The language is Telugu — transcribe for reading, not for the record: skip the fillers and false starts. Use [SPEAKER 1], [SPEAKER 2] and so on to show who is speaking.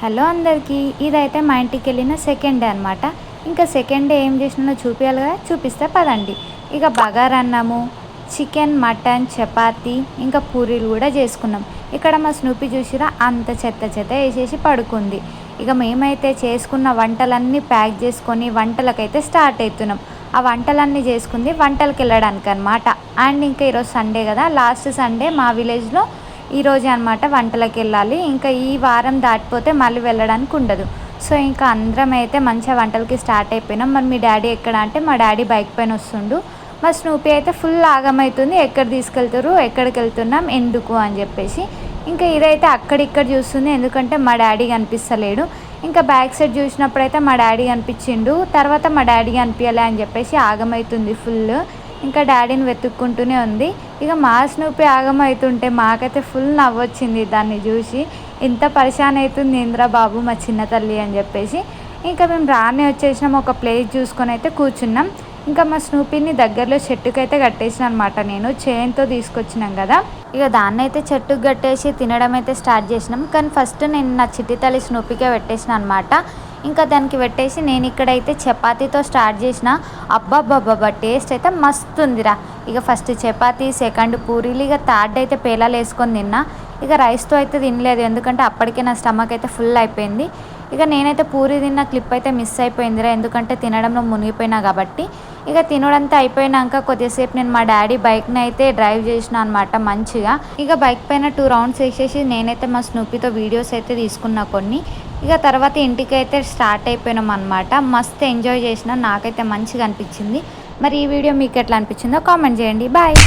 [SPEAKER 1] హలో అందరికీ, ఇదైతే మా ఇంటికి వెళ్ళిన సెకండ్ డే అనమాట. ఇంకా సెకండ్ డే ఏం చేసినానో చూపించాలి కదా, చూపిస్తే పదండి. ఇక బగారన్నము, చికెన్, మటన్, చపాతీ, ఇంకా పూరీలు కూడా చేసుకున్నాం. ఇక్కడ మా స్నూపీ చూసిరా అంత చెత్త చెత్త వేసేసి పడుకుంది. ఇక మేమైతే చేసుకున్న వంటలన్నీ ప్యాక్ చేసుకొని వంటలకైతే స్టార్ట్ అవుతున్నాం. ఆ వంటలన్నీ చేసుకుంది వంటలకు వెళ్ళడానికి అనమాట. అండ్ ఇంకా ఈరోజు సండే కదా, లాస్ట్ సండే మా విలేజ్లో ఈరోజే అనమాట వంటలకు వెళ్ళాలి. ఇంకా ఈ వారం దాటిపోతే మళ్ళీ వెళ్ళడానికి ఉండదు. సో ఇంకా అందరం అయితే మంచిగా వంటలకి స్టార్ట్ అయిపోయినాం. మరి మీ డాడీ ఎక్కడ అంటే, మా డాడీ బైక్ పైన వస్తుండు. మా స్నూపీ అయితే ఫుల్ ఆగమవుతుంది, ఎక్కడ తీసుకెళ్తారు, ఎక్కడికి వెళ్తున్నాం, ఎందుకు అని చెప్పేసి. ఇంకా ఇదైతే అక్కడిక్కడ చూస్తుంది, ఎందుకంటే మా డాడీ కనిపిస్తలేడు. ఇంకా బ్యాక్ సైడ్ చూసినప్పుడైతే మా డాడీ కనిపించిండు, తర్వాత మా డాడీ కనిపించలే అని చెప్పేసి ఆగమవుతుంది ఫుల్. ఇంకా డాడీని వెతుక్కుంటూనే ఉంది. ఇక మా స్నూపీ ఆగమవుతుంటే మాకైతే ఫుల్ నవ్వొచ్చింది దాన్ని చూసి. ఎంత పరిశాన్ అవుతుంది ఇంద్రా బాబు మా చిన్న తల్లి అని చెప్పేసి. ఇంకా మేము రానే వచ్చేసినాం, ఒక ప్లేస్ చూసుకొని అయితే కూర్చున్నాం. ఇంకా మా స్నూపీని దగ్గరలో చెట్టుకైతే కట్టేసిన అనమాట, నేను చైన్తో తీసుకొచ్చినాం కదా. ఇక దాన్ని అయితే చెట్టుకు కట్టేసి తినడం అయితే స్టార్ట్ చేసినాం. కానీ ఫస్ట్ నేను నా చిట్టి తల్లి స్నూపీకే పెట్టేసిన అనమాట. ఇంకా దానికి పెట్టేసి నేను ఇక్కడైతే చపాతీతో స్టార్ట్ చేసిన. అబ్బాబ్బాబ్బా టేస్ట్ అయితే మస్తు ఉందిరా. ఇక ఫస్ట్ చపాతీ, సెకండ్ పూరీలు, ఇక థర్డ్ అయితే పేలాలు వేసుకొని తిన్నా. ఇక రైస్తో అయితే తినలేదు, ఎందుకంటే అప్పటికే నా స్టమక్ అయితే ఫుల్ అయిపోయింది. ఇక నేనైతే పూరి తిన్న క్లిప్ అయితే మిస్ అయిపోయిందిరా, ఎందుకంటే తినడంలో మునిగిపోయినా కాబట్టి. ఇక తినడంతా అయిపోయినాక కొద్దిసేపు నేను మా డాడీ బైక్ని అయితే డ్రైవ్ చేసిన అనమాట మంచిగా. ఇక బైక్ పైన 2 రౌండ్స్ వేసేసి నేనైతే మా స్నూపీతో వీడియోస్ అయితే తీసుకున్నా కొన్ని. ఇక తర్వాత ఇంటికి అయితే స్టార్ట్ అయిపోయినాం అనమాట. మస్తు ఎంజాయ్ చేసిన, నాకైతే మంచిగా అనిపించింది. మరి ఈ వీడియో మీకు ఎట్లా అనిపించిందో కామెంట్ చేయండి. బాయ్.